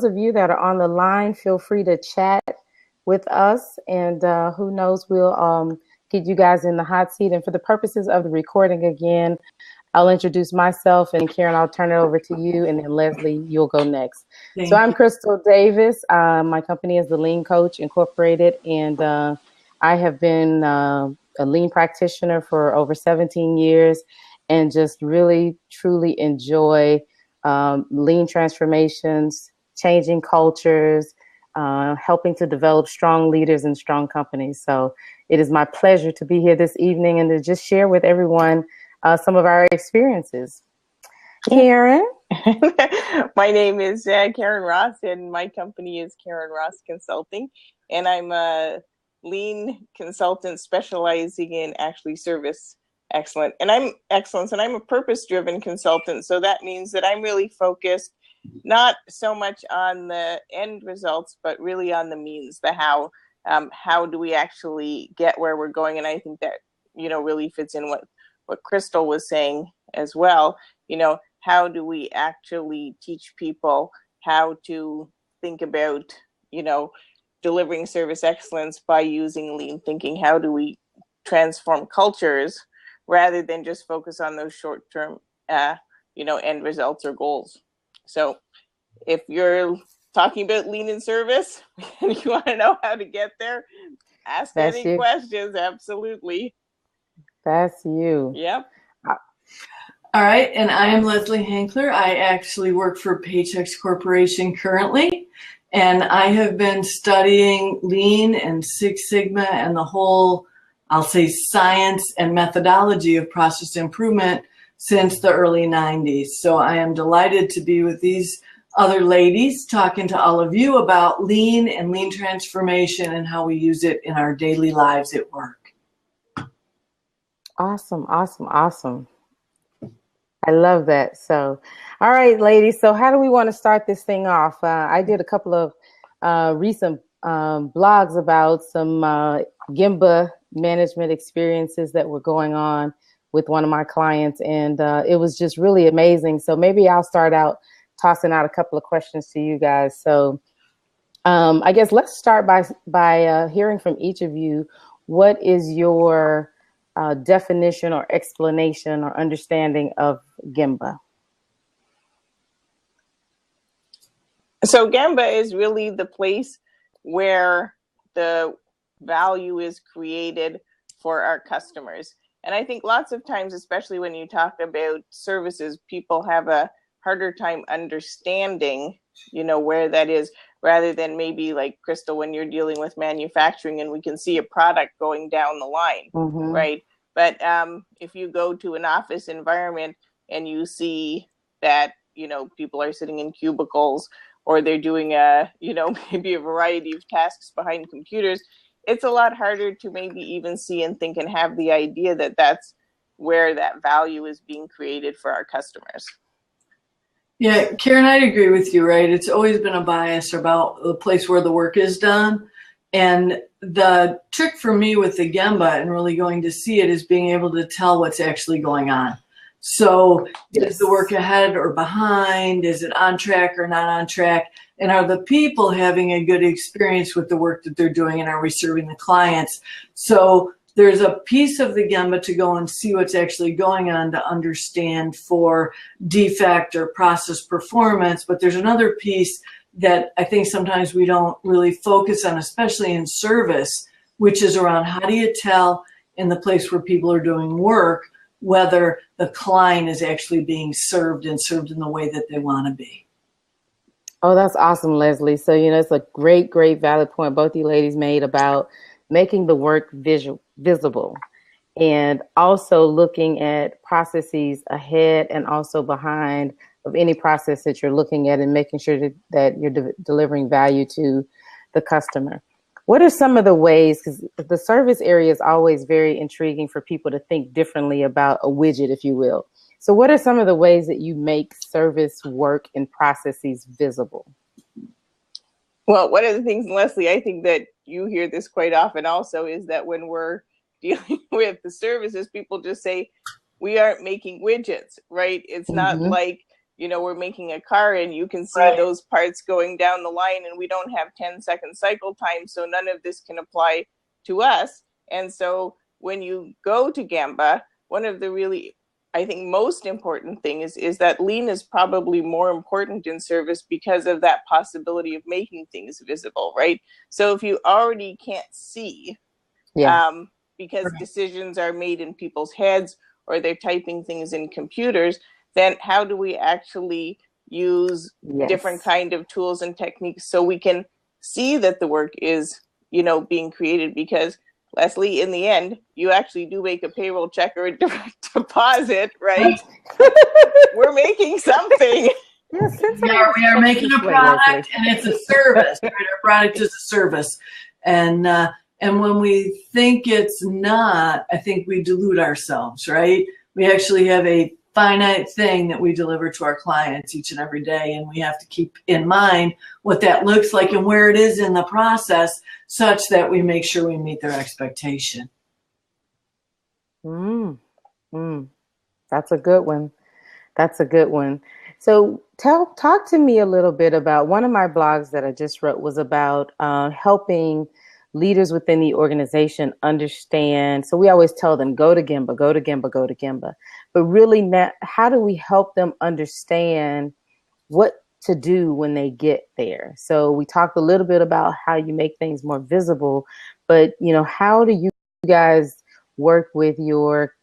of you that are on the line, feel free to chat with us, and who knows, we'll get you guys in the hot seat. And for the purposes of the recording, again, I'll introduce myself, and Karyn, I'll turn it over to you, and then Leslie, you'll go next. So I'm Crystal Davis. My company is the Lean Coach Incorporated, and I have been a lean practitioner for over 17 years, and just really, truly enjoy lean transformations, changing cultures, helping to develop strong leaders and strong companies. So it is my pleasure to be here this evening and to just share with everyone some of our experiences. Karyn? My name is Karyn Ross, and my company is Karyn Ross Consulting, and I'm a lean consultant specializing in actually service excellence. And I'm a purpose-driven consultant, so that means that I'm really focused not so much on the end results, but really on the means, the how. How do we actually get where we're going? And I think that, really fits in what Crystal was saying as well. How do we actually teach people how to think about, delivering service excellence by using lean thinking? How do we transform cultures rather than just focus on those short-term, end results or goals? So if you're talking about lean in service and you want to know how to get there, ask any questions. Absolutely. That's you. Yep. All right. And I am Leslie Henckler. I actually work for Paychex Corporation currently. And I have been studying Lean and Six Sigma and the whole, I'll say, science and methodology of process improvement since the early 90s. So I am delighted to be with these other ladies talking to all of you about lean and lean transformation and how we use it in our daily lives at work. Awesome, awesome, awesome. I love that. So, all right, ladies. So how do we want to start this thing off? I did a couple of recent blogs about some Gemba management experiences that were going on with one of my clients, and it was just really amazing. So maybe I'll start out tossing out a couple of questions to you guys. So I guess let's start by hearing from each of you. What is your definition or explanation or understanding of Gemba? So Gemba is really the place where the value is created for our customers. And I think lots of times, especially when you talk about services, people have a harder time understanding, where that is, rather than maybe like Crystal, when you're dealing with manufacturing and we can see a product going down the line, right? But if you go to an office environment and you see that, people are sitting in cubicles or they're doing maybe a variety of tasks behind computers, it's a lot harder to maybe even see and think and have the idea that that's where that value is being created for our customers. Yeah, Karyn, I'd agree with you, right? It's always been a bias about the place where the work is done. And the trick for me with the Gemba and really going to see it is being able to tell what's actually going on. So is the work ahead or behind? Is it on track or not on track? And are the people having a good experience with the work that they're doing, and are we serving the clients? So there's a piece of the Gemba to go and see what's actually going on to understand for defect or process performance. But there's another piece that I think sometimes we don't really focus on, especially in service, which is around how do you tell in the place where people are doing work whether the client is actually being served and served in the way that they want to be. Oh, that's awesome, Leslie. So, it's a great, great valid point both you ladies made about making the work visible, and also looking at processes ahead and also behind of any process that you're looking at, and making sure that you're delivering value to the customer. What are some of the ways, because the service area is always very intriguing for people to think differently about a widget, if you will. So what are some of the ways that you make service work and processes visible? Well, one of the things, Leslie, I think that you hear this quite often also, is that when we're dealing with the services, people just say, we aren't making widgets, right? It's not like we're making a car and you can see Right. those parts going down the line, and we don't have 10-second cycle time. So none of this can apply to us. And so when you go to Gemba, one of the really, I think, most important things is that lean is probably more important in service because of that possibility of making things visible, right? So if you already can't see, because decisions are made in people's heads or they're typing things in computers, then how do we actually use different kind of tools and techniques so we can see that the work is, being created? Because Leslie, in the end, you actually do make a payroll check or a direct deposit, right? We're making something. Yes, we are making a product, and it's a service. Right? Our product is a service, and when we think it's not, I think we delude ourselves, right? We actually have a finite thing that we deliver to our clients each and every day, and we have to keep in mind what that looks like and where it is in the process, such that we make sure we meet their expectation. That's a good one. That's a good one. So talk to me a little bit about one of my blogs that I just wrote was about helping leaders within the organization understand. So we always tell them, go to Gemba, go to Gemba, go to Gemba. But really, how do we help them understand what to do when they get there? So we talked a little bit about how you make things more visible, but how do you guys work with your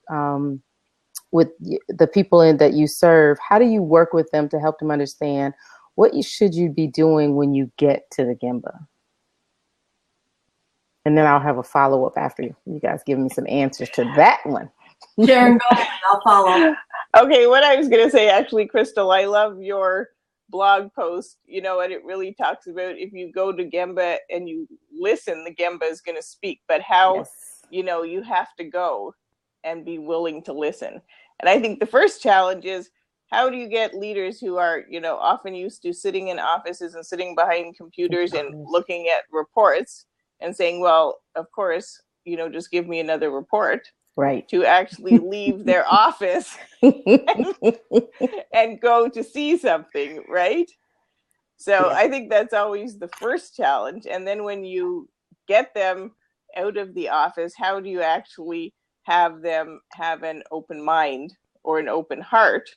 with the people that you serve? How do you work with them to help them understand what should you be doing when you get to the Gemba? And then I'll have a follow-up after you guys give me some answers to that one. Karyn, go ahead. I'll follow. Okay, what I was going to say, actually, Crystal, I love your blog post, and it really talks about if you go to Gemba and you listen, the Gemba is going to speak, but how, you have to go and be willing to listen. And I think the first challenge is, how do you get leaders who are, often used to sitting in offices and sitting behind computers and looking at reports and saying, well, of course, just give me another report, right? To actually leave their office and go to see something, right? So I think that's always the first challenge. And then when you get them out of the office, how do you actually have them have an open mind or an open heart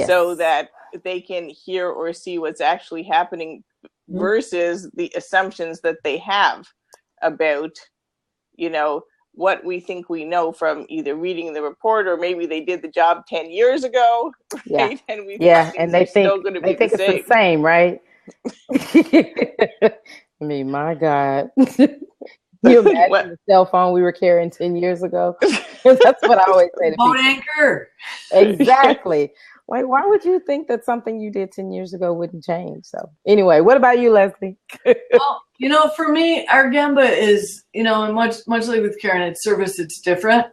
so that they can hear or see what's actually happening versus the assumptions that they have about, what we think we know from either reading the report or maybe they did the job 10 years ago, right? And we and they think it's the same, right? I mean, my God. You imagine the cell phone we were carrying 10 years ago? That's what I always say to people. Boat anchor. Exactly. Like, why would you think that something you did 10 years ago wouldn't change? So anyway, what about you, Leslie? Well, for me, our Gemba is, much like with Karyn, it's service, it's different.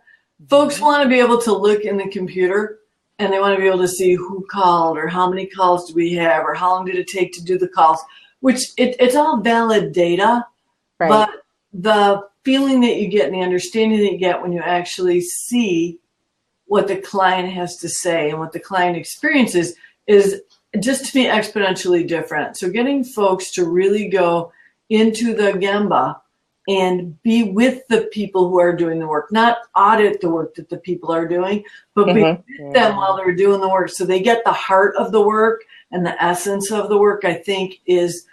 Folks want to be able to look in the computer and they want to be able to see who called or how many calls do we have or how long did it take to do the calls, which it's all valid data, right. But the feeling that you get and the understanding that you get when you actually see what the client has to say and what the client experiences is just to be exponentially different. So getting folks to really go into the Gemba and be with the people who are doing the work, not audit the work that the people are doing, but be with them while they're doing the work. So they get the heart of the work and the essence of the work, I think is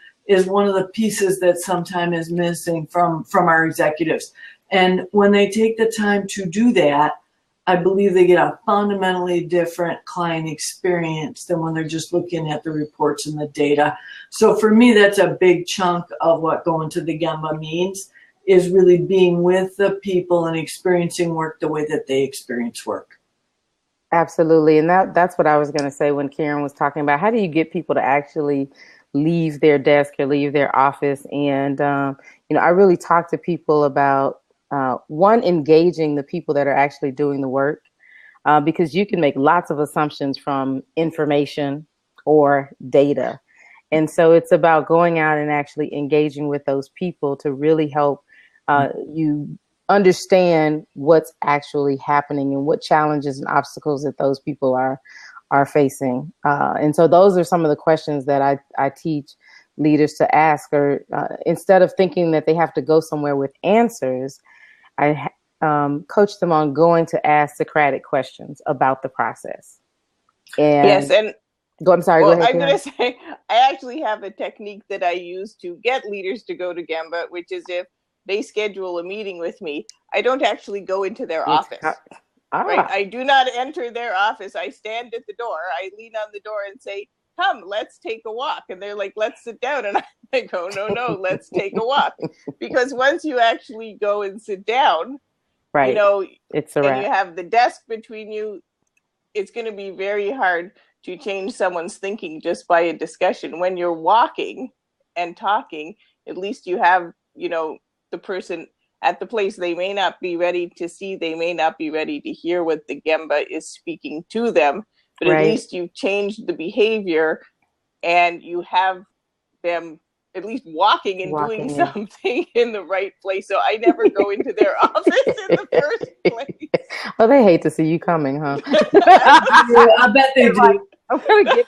one of the pieces that sometimes is missing from our executives. And when they take the time to do that, I believe they get a fundamentally different client experience than when they're just looking at the reports and the data. So for me, that's a big chunk of what going to the Gemba means, is really being with the people and experiencing work the way that they experience work. Absolutely. And that's what I was going to say when Karyn was talking about how do you get people to actually leave their desk or leave their office. And, I really talk to people about one, engaging the people that are actually doing the work, because you can make lots of assumptions from information or data. And so it's about going out and actually engaging with those people to really help you understand what's actually happening and what challenges and obstacles that those people are are facing. And so those are some of the questions that I teach leaders to ask, or instead of thinking that they have to go somewhere with answers, I coach them on going to ask Socratic questions about the process. And yes, and I'm sorry. well, go ahead. I'm going to say I actually have a technique that I use to get leaders to go to Gemba, which is if they schedule a meeting with me, I don't actually go into their office. Right? I do not enter their office. I stand at the door. I lean on the door and say, "Come, let's take a walk." And they're like, "Let's sit down." And I go, "No, let's take a walk." Because once you actually go and sit down, right, you know, it's a and wrap. you have the desk between you, it's going to be very hard to change someone's thinking just by a discussion. When you're walking and talking, at least you have, the person at the place. They may not be ready to see, they may not be ready to hear what the Gemba is speaking to them, but at least you've changed the behavior and you have them at least walking and doing something in the right place. So I never go into their office in the first place. Well, they hate to see you coming, huh? I bet they do. I'm gonna get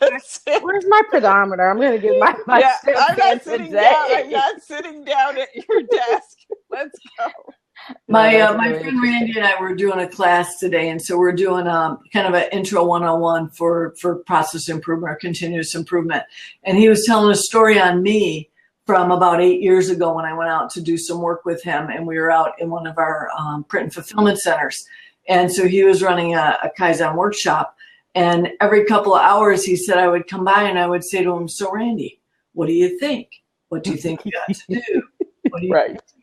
where's my pedometer? I'm gonna get my I'm not sitting down. I'm not sitting down at your desk. Let's go. My friend Randy and I were doing a class today, and so we're doing kind of an intro 101 for process improvement or continuous improvement. And he was telling a story on me from about 8 years ago when I went out to do some work with him, and we were out in one of our print and fulfillment centers. And so he was running a Kaizen workshop, and every couple of hours he said I would come by and I would say to him, "So Randy, what do you think? What do you think we ought to do? What do you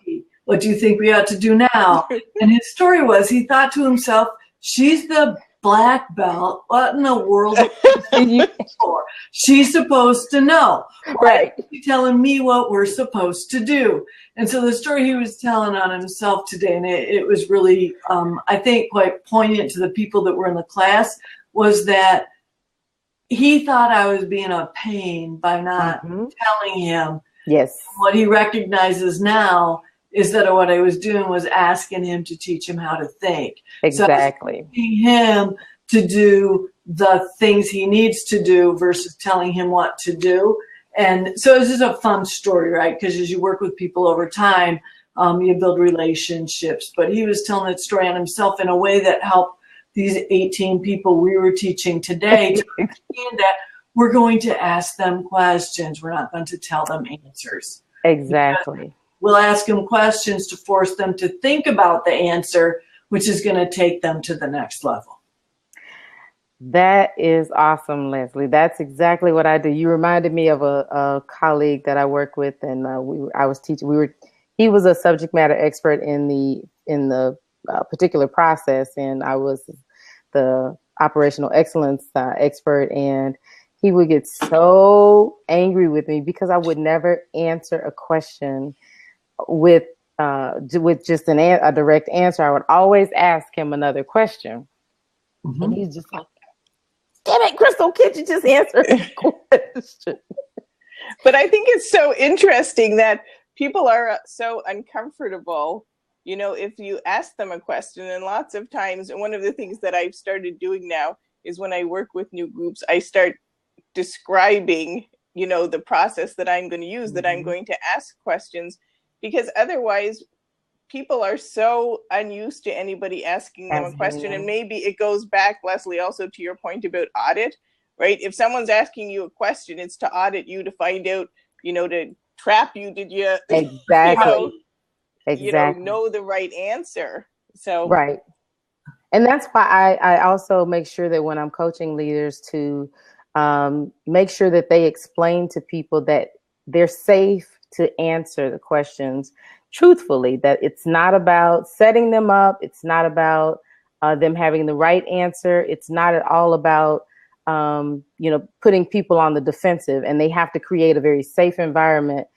think? What do you think we ought to do now?" And his story was, he thought to himself, "She's the black belt. What in the world is she for? She's supposed to know. Right? She's telling me what we're supposed to do." And so the story he was telling on himself today, and it was really, I think, quite poignant to the people that were in the class, was that he thought I was being a pain by not telling him. Yes. What he recognizes now is that what I was doing was asking him to teach him how to think. Exactly. So teaching him to do the things he needs to do versus telling him what to do. And so this is a fun story, right? Because as you work with people over time, you build relationships. But he was telling that story on himself in a way that helped these 18 people we were teaching today to understand that we're going to ask them questions. We're not going to tell them answers. Exactly. Because we'll ask them questions to force them to think about the answer, which is going to take them to the next level. That is awesome, Leslie. That's exactly what I do. You reminded me of a colleague that I work with, and I was teaching. He was a subject matter expert in the particular process, and I was the operational excellence expert, and he would get so angry with me because I would never answer a question with just a direct answer. I would always ask him another question, and he's just like, "Damn it, Crystal, can't you just answer the question?" But I think it's so interesting that people are so uncomfortable, if you ask them a question. And lots of times, and one of the things that I've started doing now is when I work with new groups, I start describing, the process that I'm going to use, that I'm going to ask questions, because otherwise people are so unused to anybody asking them a question. And maybe it goes back, Leslie, also to your point about audit, right? If someone's asking you a question, it's to audit you, to find out, to trap you. Did you know the right answer? So right. And that's why I also make sure that when I'm coaching leaders to make sure that they explain to people that they're safe to answer the questions truthfully, that it's not about setting them up. It's not about them having the right answer. It's not at all about, putting people on the defensive, and they have to create a very safe environment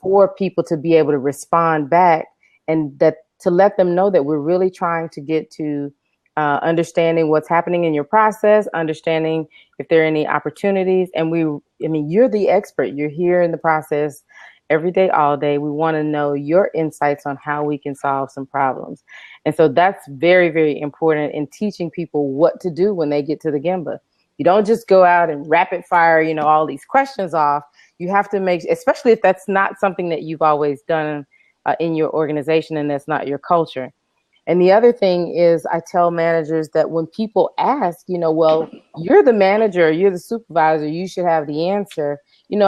for people to be able to respond back, and that to let them know that we're really trying to get to understanding what's happening in your process, understanding if there are any opportunities. And you're the expert. You're here in the process every day, all day. We want to know your insights on how we can solve some problems. And so that's very, very important in teaching people what to do when they get to the Gemba. You don't just go out and rapid fire, all these questions off. You have to make, especially if that's not something that you've always done in your organization and that's not your culture. And the other thing is, I tell managers that when people ask, well, you're the manager, you're the supervisor, you should have the answer,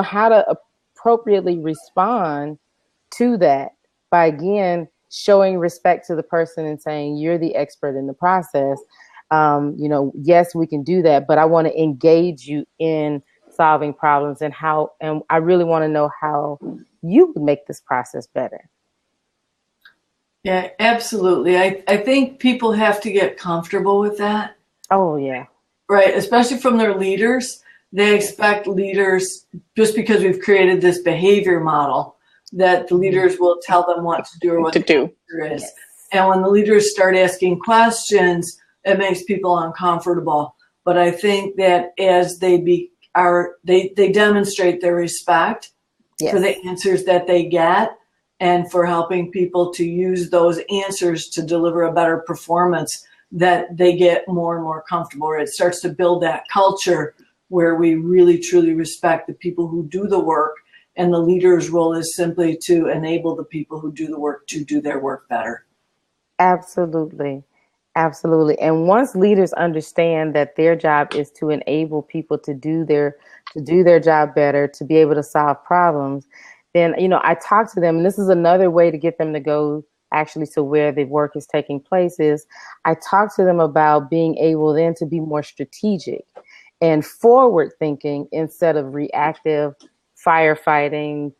how to appropriately respond to that by, again, showing respect to the person and saying, you're the expert in the process. Yes, we can do that, but I want to engage you in solving problems and I really want to know how you would make this process better. Yeah, absolutely. I think people have to get comfortable with that. Oh, yeah. Right, especially from their leaders. They expect leaders, just because we've created this behavior model, that the leaders will tell them what to do or what the answer is. Yes. And when the leaders start asking questions, it makes people uncomfortable. But I think that as they demonstrate their respect for the answers that they get, and for helping people to use those answers to deliver a better performance, that they get more and more comfortable. It starts to build that culture where we really, truly respect the people who do the work, and the leader's role is simply to enable the people who do the work to do their work better. Absolutely. Absolutely. And once leaders understand that their job is to enable people to do their job better, to be able to solve problems, then, I talk to them, and this is another way to get them to go actually to where the work is taking place, is I talk to them about being able then to be more strategic and forward thinking instead of reactive firefighting,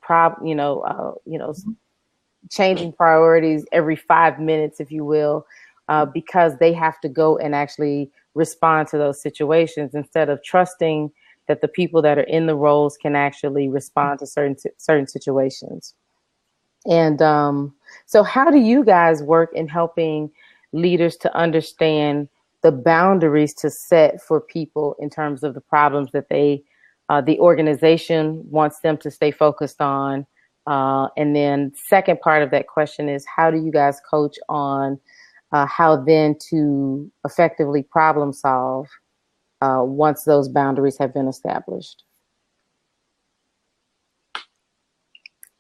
changing priorities every 5 minutes, if you will, because they have to go and actually respond to those situations instead of trusting that the people that are in the roles can actually respond to certain situations. And so how do you guys work in helping leaders to understand the boundaries to set for people in terms of the problems that the organization wants them to stay focused on? And then second part of that question is, how do you guys coach on how then to effectively problem solve once those boundaries have been established?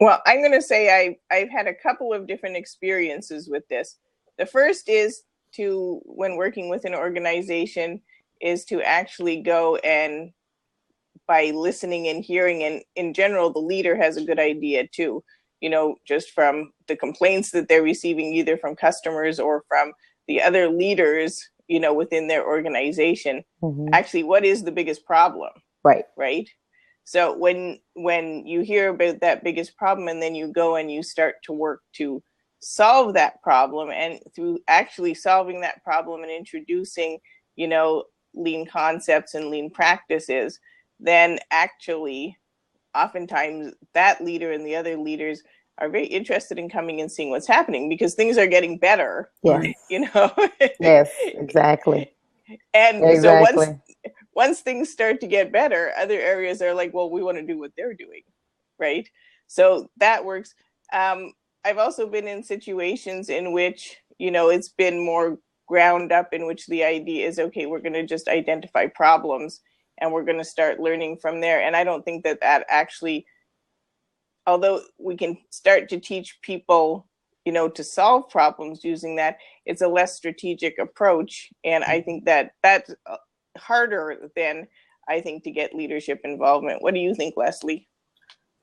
Well, I'm going to say I've had a couple of different experiences with this. The first is when working with an organization, is to actually go and by listening and hearing, and in general, the leader has a good idea too, just from the complaints that they're receiving, either from customers or from the other leaders, within their organization. Mm-hmm. Actually, what is the biggest problem? Right. So when you hear about that biggest problem, and then you go and you start to work to solve that problem, and through actually solving that problem and introducing, lean concepts and lean practices, then actually oftentimes that leader and the other leaders are very interested in coming and seeing what's happening, because things are getting better. Yes. Yes, exactly. And exactly. So once things start to get better, other areas are like, well, we want to do what they're doing. Right. So that works. I've also been in situations in which, it's been more ground up, in which the idea is, okay, we're going to just identify problems and we're going to start learning from there. And I don't think that actually, although we can start to teach people, to solve problems using that, it's a less strategic approach. And I think that that's harder than, I think, to get leadership involvement. What do you think, Leslie?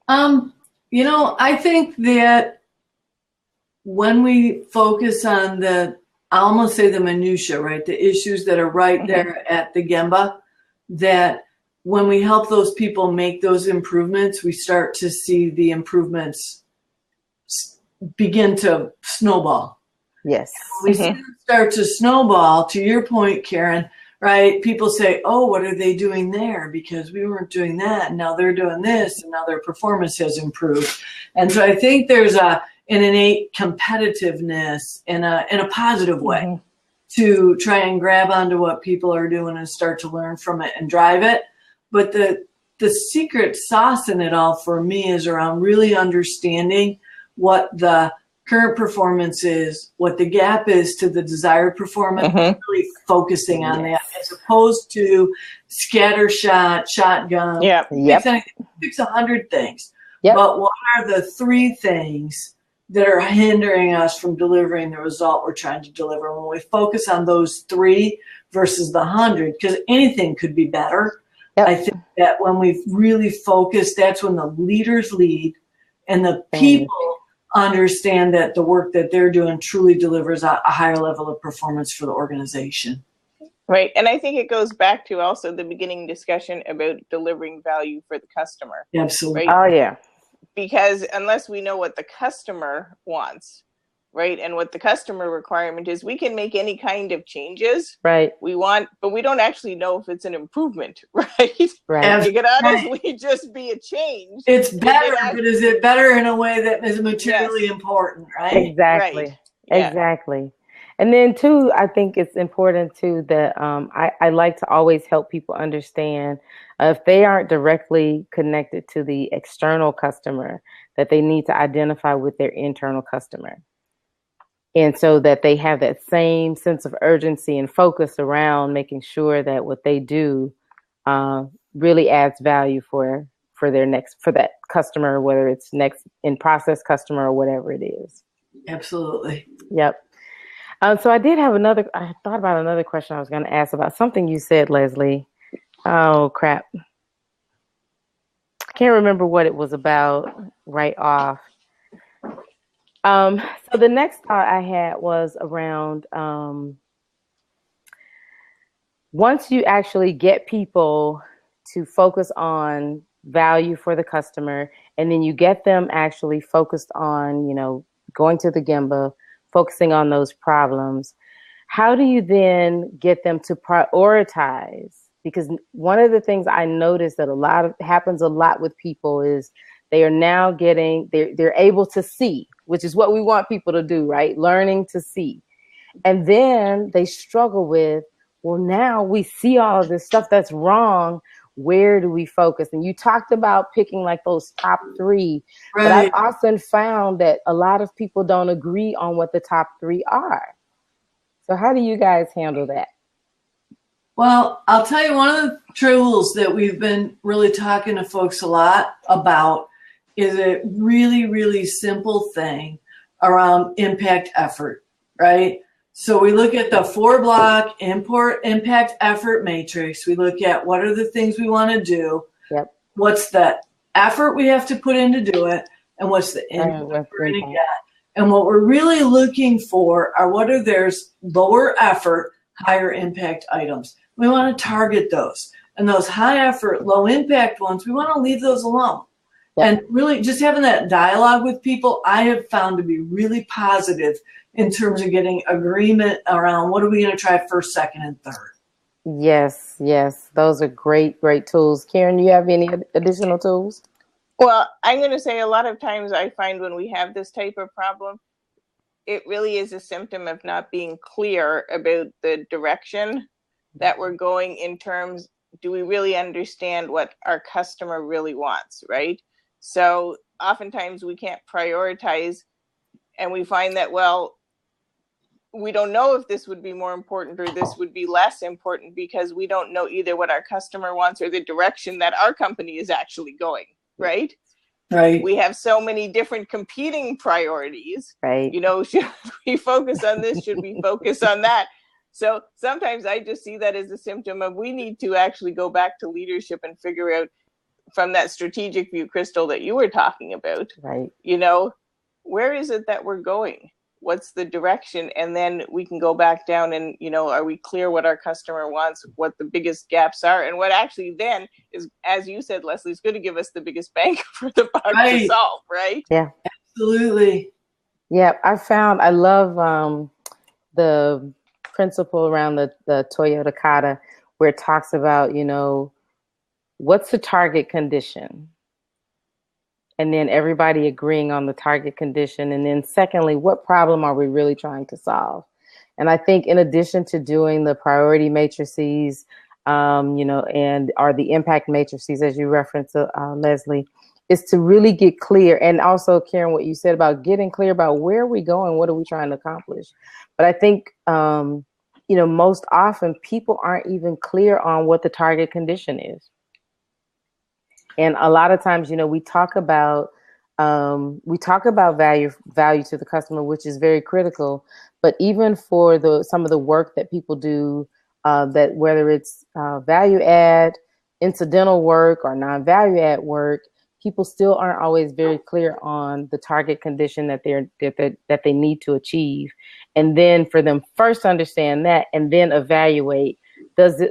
I think that when we focus on I almost say the minutia, right? The issues that are right there at the Gemba, that when we help those people make those improvements, we start to see the improvements begin to snowball. Yes. When we see them start to snowball, to your point, Karyn, right? People say, oh, what are they doing there? Because we weren't doing that, and now they're doing this, and now their performance has improved. And so I think there's an innate competitiveness in a positive way to try and grab onto what people are doing and start to learn from it and drive it. But the secret sauce in it all for me is around really understanding what the current performance is, what the gap is to the desired performance, really focusing on that as opposed to scattershot, shotgun. Fix 100 things. But what are the 3 things that are hindering us from delivering the result we're trying to deliver? When we focus on those 3 versus the 100, because anything could be better. I think that when we really focus, that's when the leaders lead and the people understand that the work that they're doing truly delivers a higher level of performance for the organization. Right. And I think it goes back to also the beginning discussion about delivering value for the customer. Absolutely. Right? Oh, yeah. Because unless we know what the customer wants, right, and what the customer requirement is, we can make any kind of changes we want, but we don't actually know if it's an improvement, right? It could honestly just be a change. It's better, but is it better in a way that is materially important, right? Exactly. Exactly. And then too, I think it's important too that I like to always help people understand if they aren't directly connected to the external customer, that they need to identify with their internal customer. And so that they have that same sense of urgency and focus around making sure that what they do really adds value for that customer, whether it's next in process customer or whatever it is. Absolutely. Yep. So I thought about another question I was going to ask about something you said, Leslie. Oh, crap. I can't remember what it was about right off. So the next thought I had was around once you actually get people to focus on value for the customer, and then you get them actually focused on, going to the Gemba, focusing on those problems, how do you then get them to prioritize? Because one of the things I noticed that happens a lot with people is they are now they're able to see, which is what we want people to do, right? Learning to see. And then they struggle with, well, now we see all of this stuff that's wrong. Where do we focus? And you talked about picking like those top 3, but I've often found that a lot of people don't agree on what the top 3 are. So how do you guys handle that? Well, I'll tell you, one of the tools that we've been really talking to folks a lot about is a really, really simple thing around impact effort, right? So we look at the 4-block impact effort matrix. We look at what are the things we want to do, what's the effort we have to put in to do it, and what's the input we're going to get. And what we're really looking for are what are there's lower effort, higher impact items. We want to target those. And those high effort, low impact ones, we want to leave those alone. And really just having that dialogue with people, I have found to be really positive in terms of getting agreement around what are we going to try first, second, and third. Yes. Those are great tools. Karyn, do you have any additional tools? Well, I'm going to say a lot of times I find when we have this type of problem, it really is a symptom of not being clear about the direction that we're going in terms, do we really understand what our customer really wants, right? So oftentimes we can't prioritize, and we find that, well, we don't know if this would be more important or this would be less important because we don't know either what our customer wants or the direction that our company is actually going, right? Right. We have so many different competing priorities. Right. Should we focus on this? Should we focus on that? So sometimes I just see that as a symptom of we need to actually go back to leadership and figure out from that strategic view, Crystal, that you were talking about, right? Where is it that we're going? What's the direction? And then we can go back down and, are we clear what our customer wants, what the biggest gaps are, and what actually then is, as you said, Leslie, is going to give us the biggest bang for the buck to solve, right? Yeah, absolutely. Yeah, I love the principle around the Toyota Kata where it talks about, what's the target condition? And then everybody agreeing on the target condition. And then secondly, what problem are we really trying to solve? And I think in addition to doing the priority matrices, and are the impact matrices, as you referenced, Leslie, is to really get clear. And also, Karyn, what you said about getting clear about where are we going, what are we trying to accomplish. But I think, most often people aren't even clear on what the target condition is. And a lot of times, we talk about value to the customer, which is very critical. But even for some of the work that people do, that whether it's value add, incidental work, or non-value add work, people still aren't always very clear on the target condition that they need to achieve. And then for them first to understand that, and then evaluate,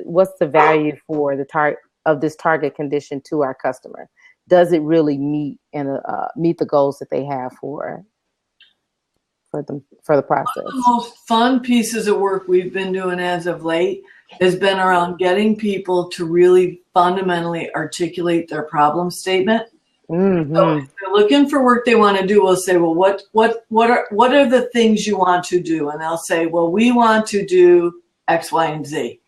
what's the value for the target of this target condition to our customer? Does it really meet the goals that they have for the process? One of the most fun pieces of work we've been doing as of late has been around getting people to really fundamentally articulate their problem statement. Mm-hmm. So if they're looking for work they want to do, we'll say, well, what are the things you want to do? And they'll say, well, we want to do X, Y, and Z.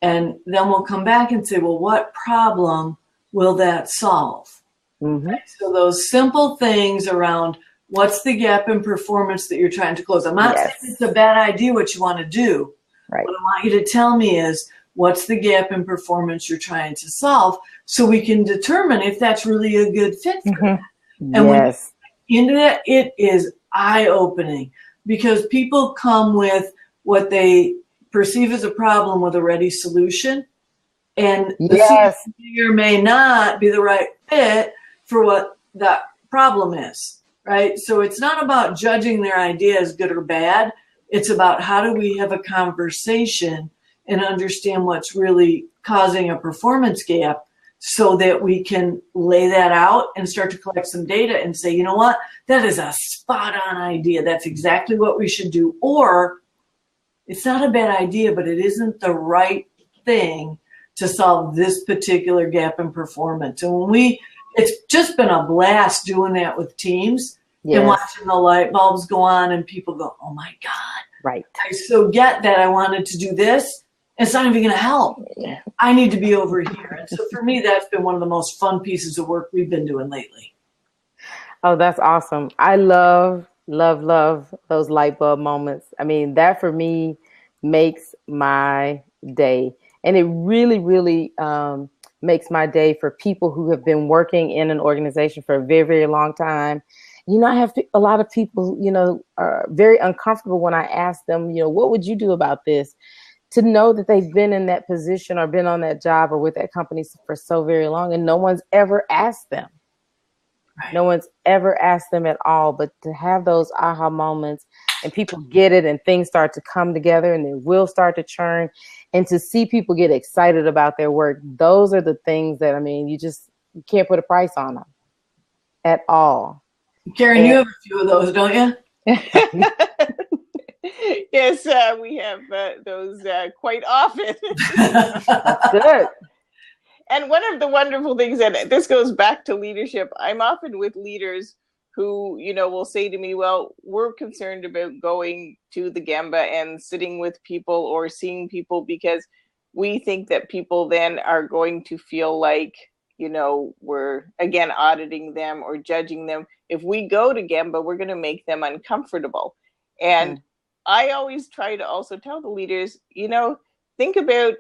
And then we'll come back and say, well, what problem will that solve? Mm-hmm. Right? So those simple things around what's the gap in performance that you're trying to close. I'm not saying it's a bad idea what you want to do. Right. What I want you to tell me is what's the gap in performance you're trying to solve, so we can determine if that's really a good fit for that. And when you get into that, it is eye-opening, because people come with what they perceive as a problem with a ready solution, and the solution may or may not be the right fit for what that problem is, right? So it's not about judging their idea as good or bad. It's about how do we have a conversation and understand what's really causing a performance gap, so that we can lay that out and start to collect some data and say, you know what, that is a spot on idea. That's exactly what we should do. Or it's not a bad idea, but it isn't the right thing to solve this particular gap in performance. And it's just been a blast doing that with teams and watching the light bulbs go on and people go, oh my God, right. I so get that I wanted to do this. It's not even going to help. I need to be over here. And so for me, that's been one of the most fun pieces of work we've been doing lately. Oh, that's awesome. I love those light bulb moments. I mean, that for me makes my day. And it really, really makes my day for people who have been working in an organization for a very, very long time. I have a lot of people, are very uncomfortable when I ask them, what would you do about this? To know that they've been in that position or been on that job or with that company for so very long, and no one's ever asked them. Right. No one's ever asked them at all. But to have those aha moments and people get it and things start to come together and they will start to churn, and to see people get excited about their work, those are the things that, you can't put a price on them at all. Karyn, you have a few of those, don't you? Yes, we have those quite often. Good. And one of the wonderful things, and this goes back to leadership, I'm often with leaders who, will say to me, well, we're concerned about going to the Gemba and sitting with people or seeing people because we think that people then are going to feel like, we're, again, auditing them or judging them. If we go to Gemba, we're going to make them uncomfortable. And I always try to also tell the leaders, think about,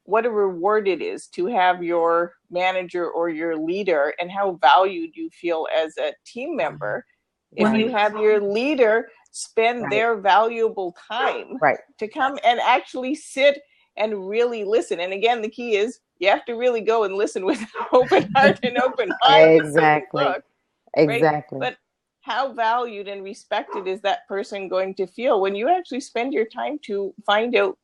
what a reward it is to have your manager or your leader and how valued you feel as a team member. If you have your leader spend their valuable time to come and actually sit and really listen. And again, the key is you have to really go and listen with an open heart and open mind. Exactly. Look, exactly. Right? But how valued and respected is that person going to feel when you actually spend your time to find out,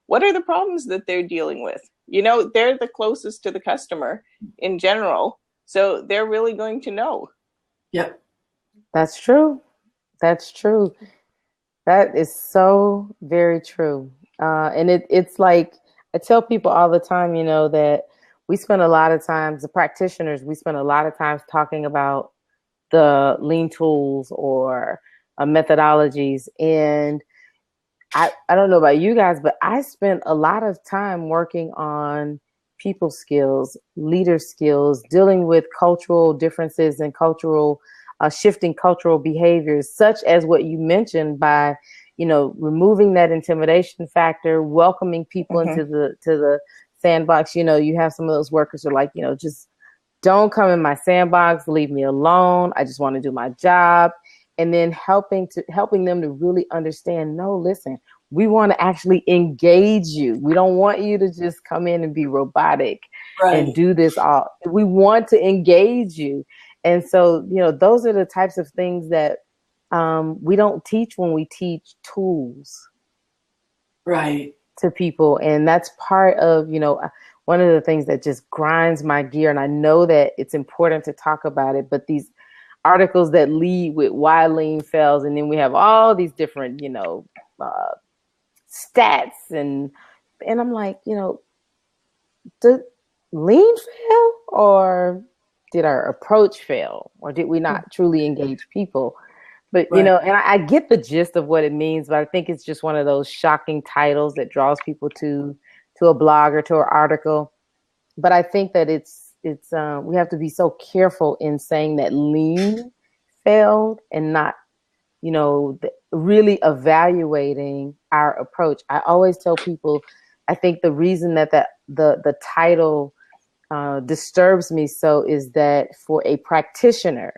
what are the problems that they're dealing with? They're the closest to the customer in general. So they're really going to know. Yep. That's true. That's true. That is so very true. And it's like, I tell people all the time, that we spend a lot of times, the practitioners, we spend a lot of times talking about the lean tools or methodologies. And I don't know about you guys, but I spent a lot of time working on people skills, leader skills, dealing with cultural differences and cultural shifting cultural behaviors, such as what you mentioned by, removing that intimidation factor, welcoming people into the sandbox. You have some of those workers who are like, just don't come in my sandbox, leave me alone. I just want to do my job. And then helping them to really understand, no, listen, we want to actually engage you. We don't want you to just come in and be robotic and do this all. We want to engage you. And so, those are the types of things that we don't teach when we teach tools to people. And that's part of, one of the things that just grinds my gear. And I know that it's important to talk about it, but these articles that lead with why lean fails, and then we have all these different, stats, and I'm like, did lean fail, or did our approach fail, or did we not truly engage people? But and I get the gist of what it means, but I think it's just one of those shocking titles that draws people to a blog or to an article. But I think that it's we have to be so careful in saying that lean failed and not, really evaluating our approach. I always tell people, I think the reason that the title disturbs me so is that for a practitioner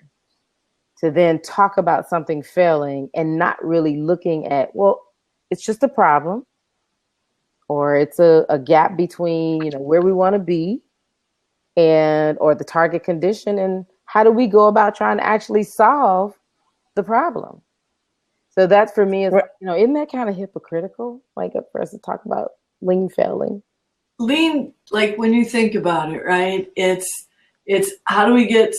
to then talk about something failing and not really looking at, well, it's just a problem, or it's a gap between, where we want to be or the target condition, and how do we go about trying to actually solve the problem. So that for me is, isn't that kind of hypocritical, like for us to talk about lean failing? Lean, like when you think about it, right? It's how do we get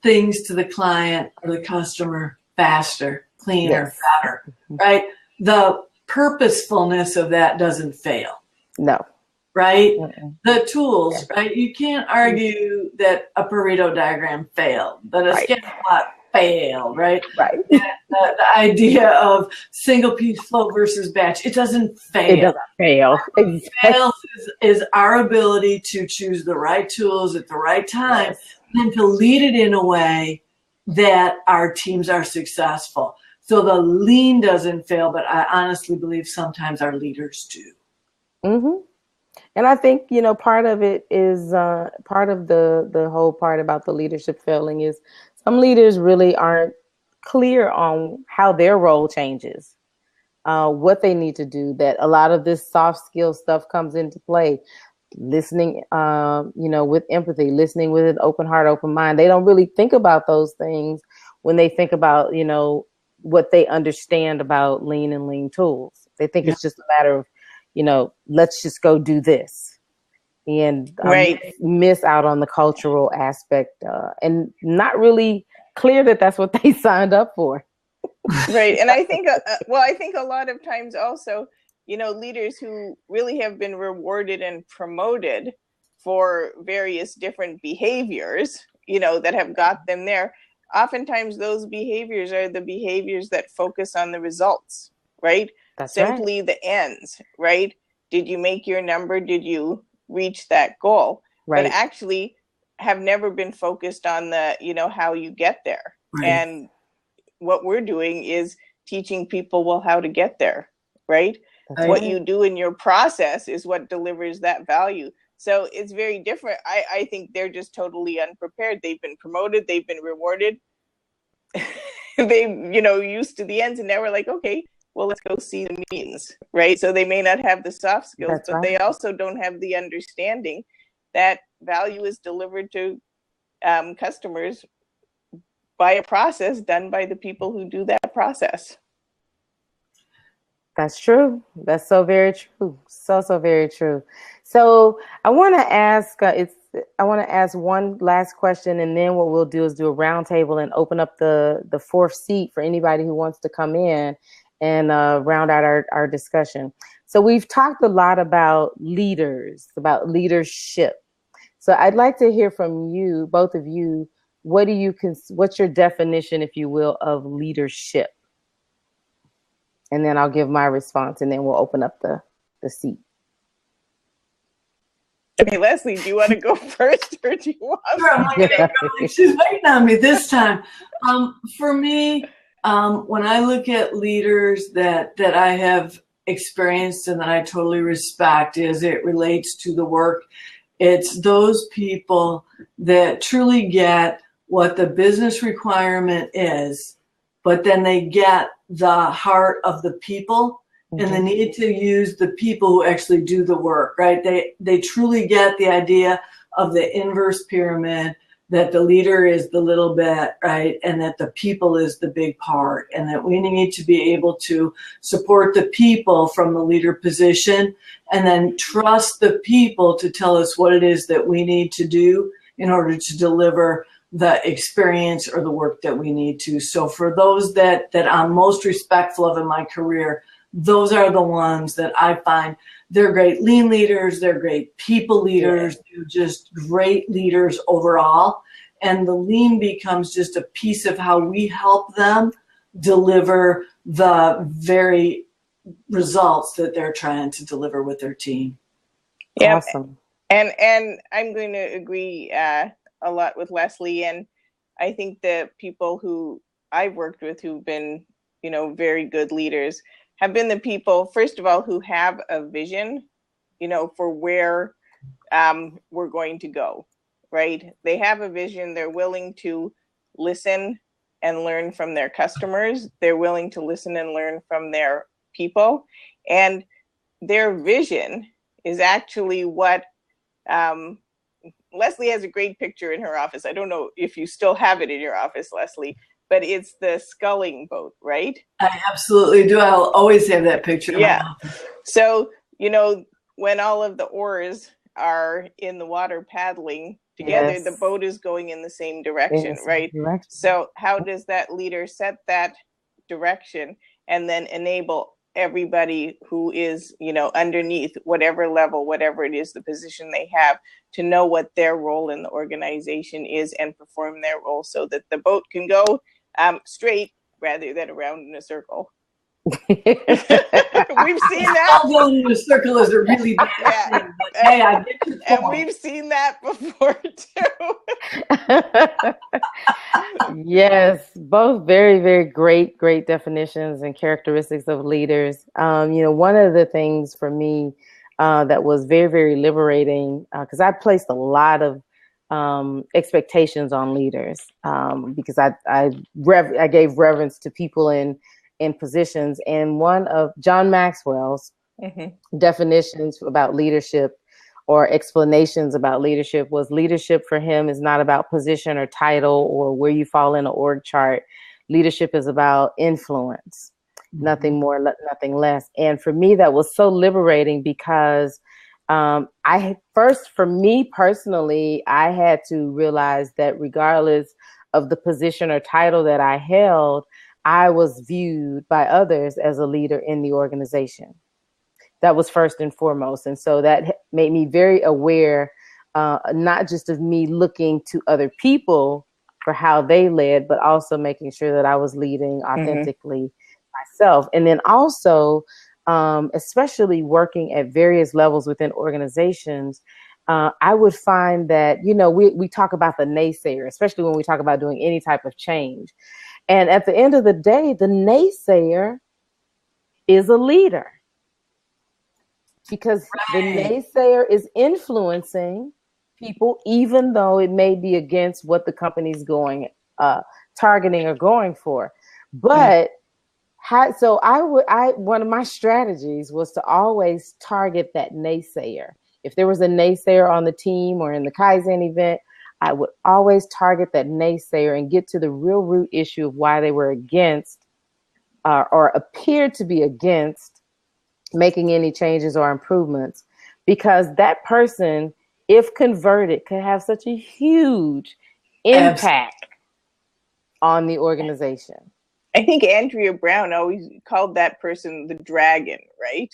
things to the client or the customer faster, cleaner, better, right? The purposefulness of that doesn't fail. No. Right? The tools, right? You can't argue that a Pareto diagram failed, that a scatter plot failed, right? Right. The idea of single piece flow versus batch, it doesn't fail. It doesn't fail. What fails is our ability to choose the right tools at the right time and to lead it in a way that our teams are successful. So the lean doesn't fail, but I honestly believe sometimes our leaders do. Mm-hmm. And I think, part of it is part of the whole part about the leadership failing is some leaders really aren't clear on how their role changes, what they need to do, that a lot of this soft skill stuff comes into play. Listening, with empathy, listening with an open heart, open mind. They don't really think about those things when they think about, what they understand about lean and lean tools. They think it's just a matter of, let's just go do this, and miss out on the cultural aspect and not really clear that that's what they signed up for. Right. And I think, I think a lot of times also, leaders who really have been rewarded and promoted for various different behaviors, that have got them there. Oftentimes those behaviors are the behaviors that focus on the results, right? That's simply the ends, right? Did you make your number? Did you reach that goal? But actually have never been focused on the, how you get there. And what we're doing is teaching people, how to get there, right? What you do in your process is what delivers that value. So it's very different. I think they're just totally unprepared. They've been promoted, they've been rewarded. They, used to the ends, and now we're like, okay, well, let's go see the means, right? So they may not have the soft skills, but they also don't have the understanding that value is delivered to customers by a process done by the people who do that process. That's true. That's so very true. So very true. So I want to ask, one last question, and then what we'll do is do a roundtable and open up the fourth seat for anybody who wants to come in and round out our discussion. So we've talked a lot about leaders, about leadership. So I'd like to hear from you, both of you. What's your definition, if you will, of leadership? And then I'll give my response, and then we'll open up the seat. Okay, Leslie, do you want to go first, or do you want? Sure, I'm looking at her, she's waiting on me this time. For me, when I look at leaders that I have experienced and that I totally respect as it relates to the work, it's those people that truly get what the business requirement is, but then they get the heart of the people and the need to use the people who actually do the work, right? They truly get the idea of the inverse pyramid, that the leader is the little bit, right? And that the people is the big part, and that we need to be able to support the people from the leader position and then trust the people to tell us what it is that we need to do in order to deliver the experience or the work that we need to. So for those that I'm most respectful of in my career, those are the ones that I find they're great lean leaders, they're great people leaders, they're just great leaders overall. And the lean becomes just a piece of how we help them deliver the very results that they're trying to deliver with their team. Yeah, awesome. And I'm going to agree a lot with Leslie. And I think the people who I've worked with who've been, very good leaders have been the people, first of all, who have a vision, for where we're going to go, right? They have a vision. They're willing to listen and learn from their customers. They're willing to listen and learn from their people. And their vision is actually what Leslie has a great picture in her office. I don't know if you still have it in your office, Leslie, but it's the sculling boat, right? I absolutely do. I'll always have that picture. Yeah. So, when all of the oars are in the water paddling together, the boat is going in the same direction, right? So how does that leader set that direction and then enable everybody who is, underneath whatever level, whatever it is, the position they have, to know what their role in the organization is and perform their role so that the boat can go straight rather than around in a circle. We've seen that. Going in a circle is a really bad thing, but hey, I get your point. And we've seen that before too. Yes, both very, very great definitions and characteristics of leaders. One of the things for me that was very, very liberating, because I placed a lot of expectations on leaders, because I gave reverence to people in positions, and one of John Maxwell's definitions about leadership or explanations about leadership was leadership for him is not about position or title or where you fall in an org chart. Leadership is about influence, nothing more, nothing less. And for me, that was so liberating because for me personally, I had to realize that regardless of the position or title that I held, I was viewed by others as a leader in the organization. That was first and foremost. And so that made me very aware, not just of me looking to other people for how they led, but also making sure that I was leading authentically myself. And then also, especially working at various levels within organizations, I would find that, we talk about the naysayer, especially when we talk about doing any type of change. And at the end of the day, the naysayer is a leader because the naysayer is influencing people, even though it may be against what the company's targeting or going for. But one of my strategies was to always target that naysayer. If there was a naysayer on the team or in the Kaizen event, I would always target that naysayer and get to the real root issue of why they were against or appeared to be against making any changes or improvements, because that person, if converted, could have such a huge impact on the organization. I think Andrea Brown always called that person the dragon, right?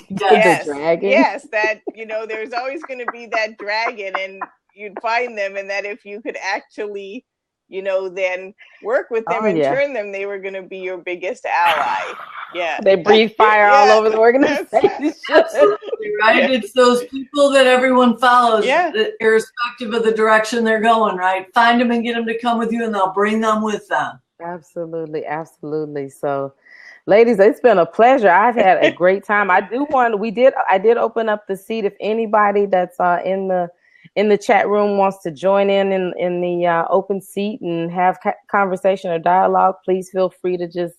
Yes. The dragon. Yes, that, there's always going to be that dragon, and you'd find them, and that if you could actually, then work with them and turn them, they were going to be your biggest ally. Yeah. They breathe fire all over the organization. right? It's those people that everyone follows, Yeah. irrespective of the direction they're going, right? Find them and get them to come with you, and they'll bring them with them. Absolutely, absolutely. So, ladies, it's been a pleasure. I've had a great time. I did open up the seat. If anybody that's in the chat room wants to join in the open seat and have conversation or dialogue, please feel free to just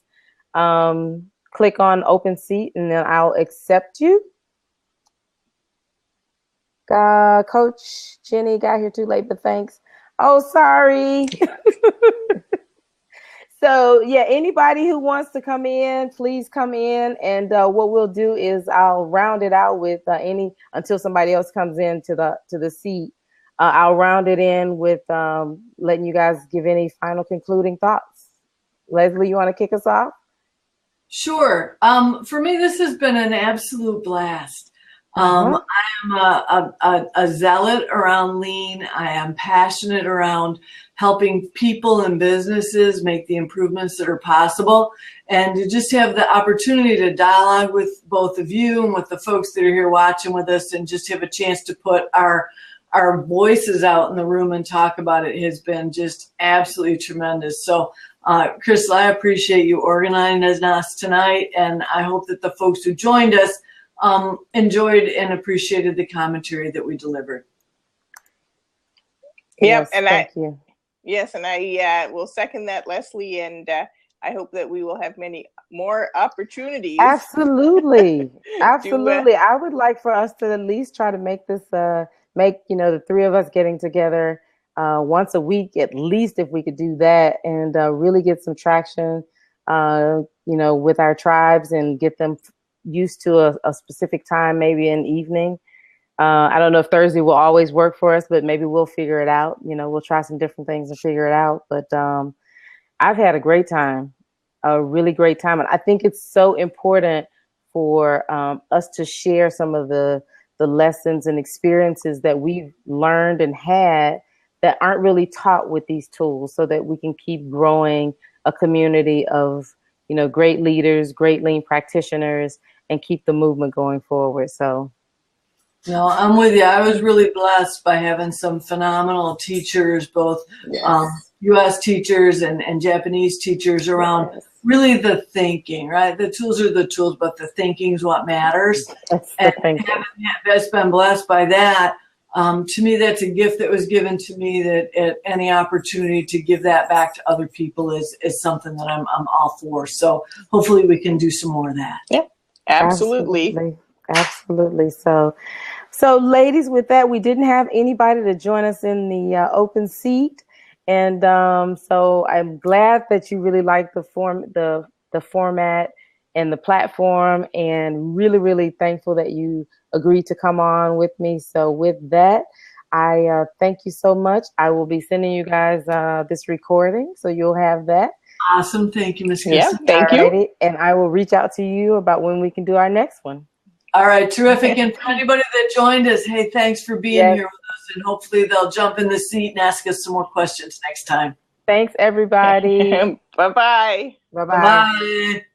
click on open seat, and then I'll accept you. Coach Jenny got here too late, but thanks. Oh, sorry. So yeah, anybody who wants to come in, please come in. And what we'll do is I'll round it out with until somebody else comes in to the seat. I'll round it in with letting you guys give any final concluding thoughts. Leslie, you want to kick us off? Sure. For me, this has been an absolute blast. I am a zealot around lean. I am passionate around helping people and businesses make the improvements that are possible, and to just have the opportunity to dialogue with both of you and with the folks that are here watching with us, and just have a chance to put our voices out in the room and talk about it has been just absolutely tremendous. So Chris, I appreciate you organizing us tonight, and I hope that the folks who joined us enjoyed and appreciated the commentary that we delivered. Yep, yes, and thank you. Yes, and I will second that, Leslie, and I hope that we will have many more opportunities. Absolutely, absolutely. I would like for us to at least try to make this, the three of us getting together once a week, at least, if we could do that, and really get some traction, with our tribes and get them used to a specific time, maybe in the evening. I don't know if Thursday will always work for us, but maybe we'll figure it out. We'll try some different things and figure it out. But I've had a great time, a really great time. And I think it's so important for us to share some of the lessons and experiences that we've learned and had that aren't really taught with these tools, so that we can keep growing a community of, great leaders, great lean practitioners, and keep the movement going forward. So. No, I'm with you. I was really blessed by having some phenomenal teachers, both U.S. teachers and Japanese teachers around really the thinking, right? The tools are the tools, but the thinking is what matters. That's been blessed by that. To me, that's a gift that was given to me, that any opportunity to give that back to other people is something that I'm all for. So hopefully we can do some more of that. Yeah, absolutely. Absolutely. So ladies, with that, we didn't have anybody to join us in the open seat. And so I'm glad that you really like the format and the platform, and really, really thankful that you agreed to come on with me. So with that, I thank you so much. I will be sending you guys this recording, so you'll have that. Awesome. Thank you, Ms. Yeah, thank you. And I will reach out to you about when we can do our next one. All right, terrific. And for anybody that joined us, hey, thanks for being here with us. And hopefully they'll jump in the seat and ask us some more questions next time. Thanks, everybody. Bye-bye. Bye-bye. Bye.